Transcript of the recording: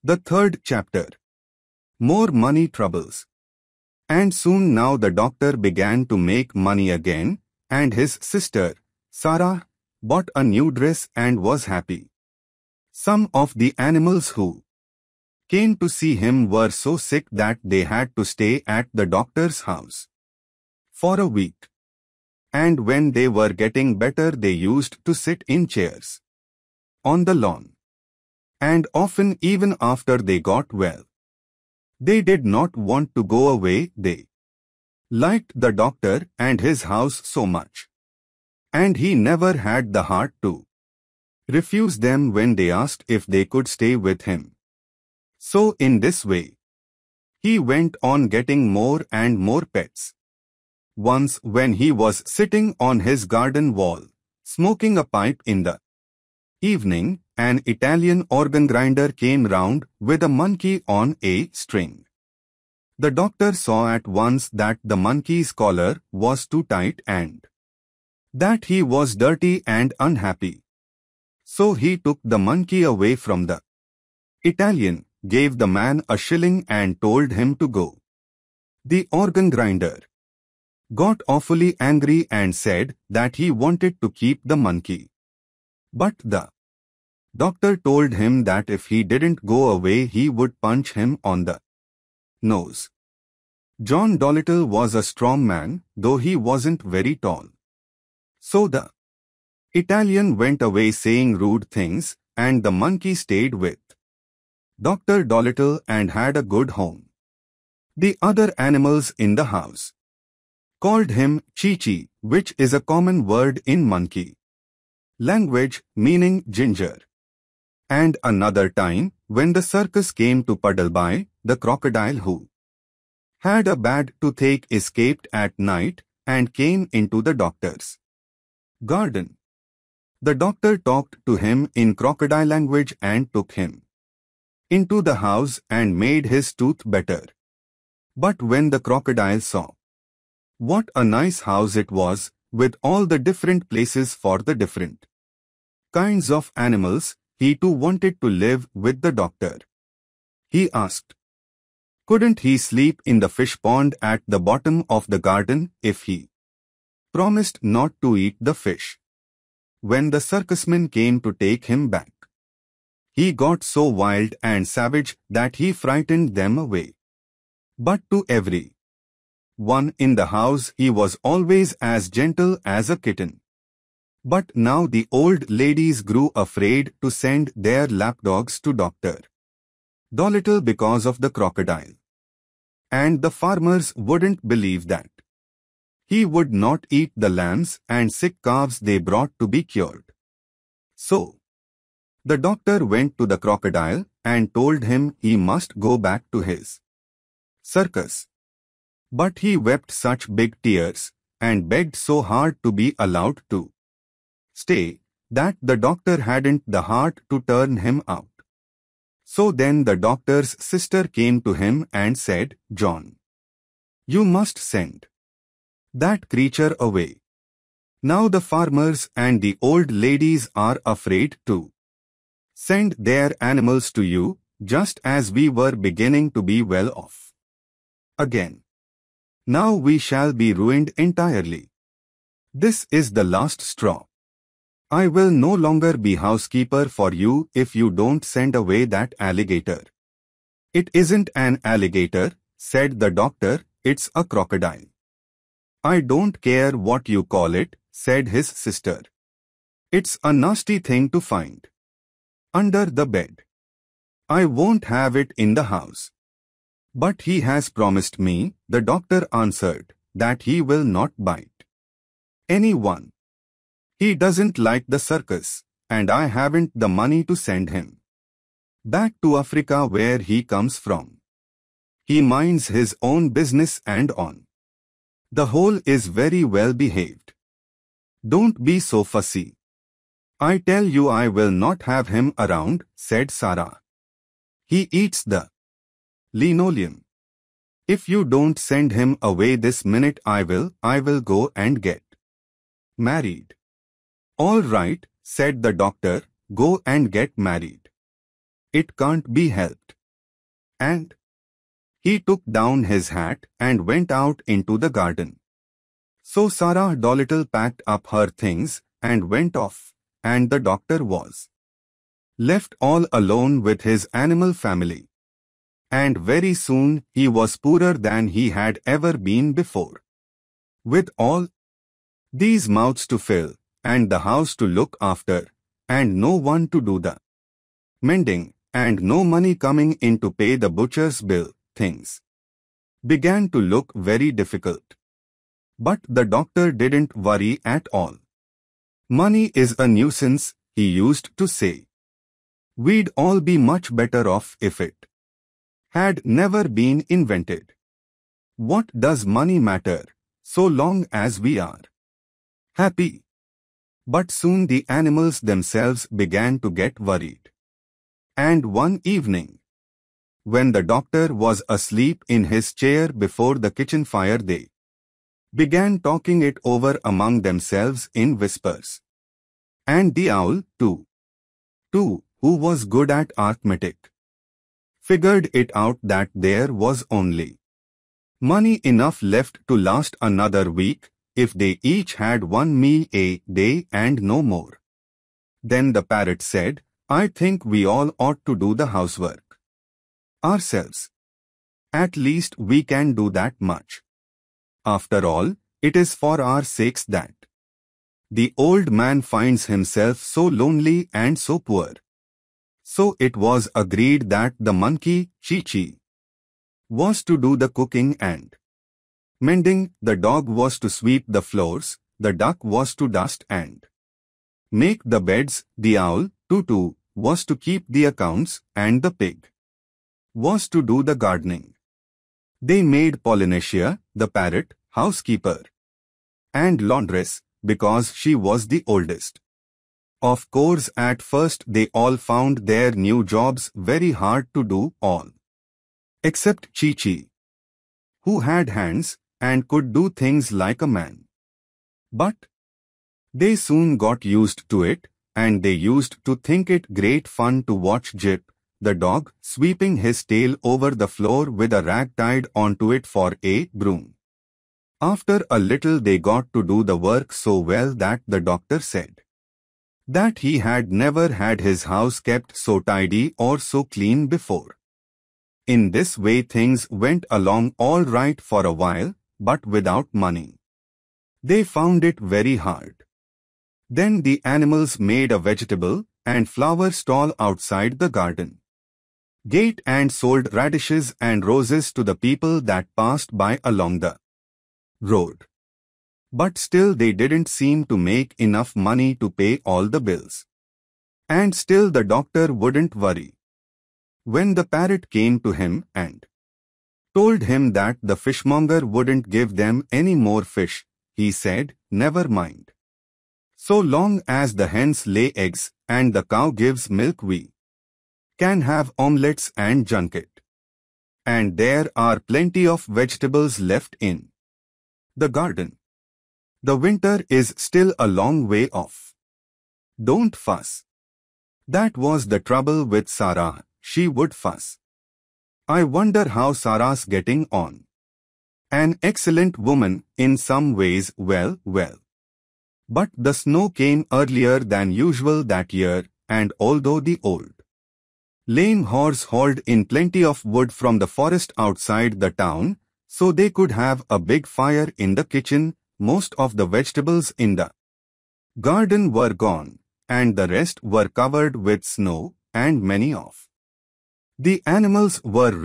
The third chapter. More money troubles. And soon now the doctor began to make money again, and his sister, Sarah, bought a new dress and was happy. Some of the animals who came to see him were so sick that they had to stay at the doctor's house for a week. And when they were getting better, they used to sit in chairs on the lawn. And often even after they got well, they did not want to go away. They liked the doctor and his house so much, and he never had the heart to refuse them when they asked if they could stay with him. So in this way, he went on getting more and more pets. Once when he was sitting on his garden wall, smoking a pipe in the evening, an Italian organ grinder came round with a monkey on a string. The doctor saw at once that the monkey's collar was too tight and that he was dirty and unhappy. So he took the monkey away from the Italian, gave the man a shilling and told him to go. The organ grinder got awfully angry and said that he wanted to keep the monkey. But the doctor told him that if he didn't go away, he would punch him on the nose. John Dolittle was a strong man, though he wasn't very tall. So the Italian went away saying rude things, and the monkey stayed with Dr. Dolittle and had a good home. The other animals in the house called him Chi-Chi, which is a common word in monkey language meaning ginger. And another time, when the circus came to Puddleby, the crocodile who had a bad toothache escaped at night and came into the doctor's garden. The doctor talked to him in crocodile language and took him into the house and made his tooth better. But when the crocodile saw what a nice house it was, with all the different places for the different kinds of animals, he too wanted to live with the doctor. He asked, couldn't he sleep in the fish pond at the bottom of the garden if he promised not to eat the fish? When the circusmen came to take him back, he got so wild and savage that he frightened them away. But to every one in the house he was always as gentle as a kitten. But now the old ladies grew afraid to send their lapdogs to Dr. Dolittle because of the crocodile. And the farmers wouldn't believe that he would not eat the lambs and sick calves they brought to be cured. So the doctor went to the crocodile and told him he must go back to his circus. But he wept such big tears and begged so hard to be allowed to stay that the doctor hadn't the heart to turn him out. So then the doctor's sister came to him and said, John, you must send that creature away. Now the farmers and the old ladies are afraid to send their animals to you, just as we were beginning to be well off again. Now we shall be ruined entirely. This is the last straw. I will no longer be housekeeper for you if you don't send away that alligator. It isn't an alligator, said the doctor, it's a crocodile. I don't care what you call it, said his sister. It's a nasty thing to find under the bed. I won't have it in the house. But he has promised me, the doctor answered, that he will not bite anyone. He doesn't like the circus, and I haven't the money to send him back to Africa where he comes from. He minds his own business and on the whole is very well behaved. Don't be so fussy. I tell you I will not have him around, said Sarah. He eats the linoleum. If you don't send him away this minute, I will go and get married. All right, said the doctor, go and get married. It can't be helped. And he took down his hat and went out into the garden. So Sarah Dolittle packed up her things and went off, and the doctor was left all alone with his animal family. And very soon he was poorer than he had ever been before. With all these mouths to fill, and the house to look after, and no one to do the mending, and no money coming in to pay the butcher's bill, things began to look very difficult. But the doctor didn't worry at all. Money is a nuisance, he used to say. We'd all be much better off if it had never been invented. What does money matter, so long as we are happy? But soon the animals themselves began to get worried. And one evening, when the doctor was asleep in his chair before the kitchen fire, they began talking it over among themselves in whispers. And the owl, too, who was good at arithmetic, figured it out that there was only money enough left to last another week if they each had one meal a day and no more. Then the parrot said, I think we all ought to do the housework ourselves. At least we can do that much. After all, it is for our sakes that the old man finds himself so lonely and so poor. So it was agreed that the monkey, Chi-Chi, was to do the cooking and mending, the dog was to sweep the floors, the duck was to dust and make the beds, the owl, Tutu, was to keep the accounts, and the pig was to do the gardening. They made Polynesia, the parrot, housekeeper and laundress, because she was the oldest. Of course, at first they all found their new jobs very hard to do, all except Chi-Chi, who had hands and could do things like a man. But they soon got used to it, and they used to think it great fun to watch Jip, the dog, sweeping his tail over the floor with a rag tied onto it for a broom. After a little they got to do the work so well that the doctor said that he had never had his house kept so tidy or so clean before. In this way things went along all right for a while, but without money they found it very hard. Then the animals made a vegetable and flower stall outside the garden gate and sold radishes and roses to the people that passed by along the road. But still they didn't seem to make enough money to pay all the bills. And still the doctor wouldn't worry. When the parrot came to him and told him that the fishmonger wouldn't give them any more fish, he said, never mind. So long as the hens lay eggs and the cow gives milk, we can have omelettes and junket. And there are plenty of vegetables left in the garden. The winter is still a long way off. Don't fuss. That was the trouble with Sarah, she would fuss. I wonder how Sarah's getting on. An excellent woman in some ways, well. But the snow came earlier than usual that year, and although the old lame horse hauled in plenty of wood from the forest outside the town, so they could have a big fire in the kitchen, most of the vegetables in the garden were gone, and the rest were covered with snow, and many of the animals were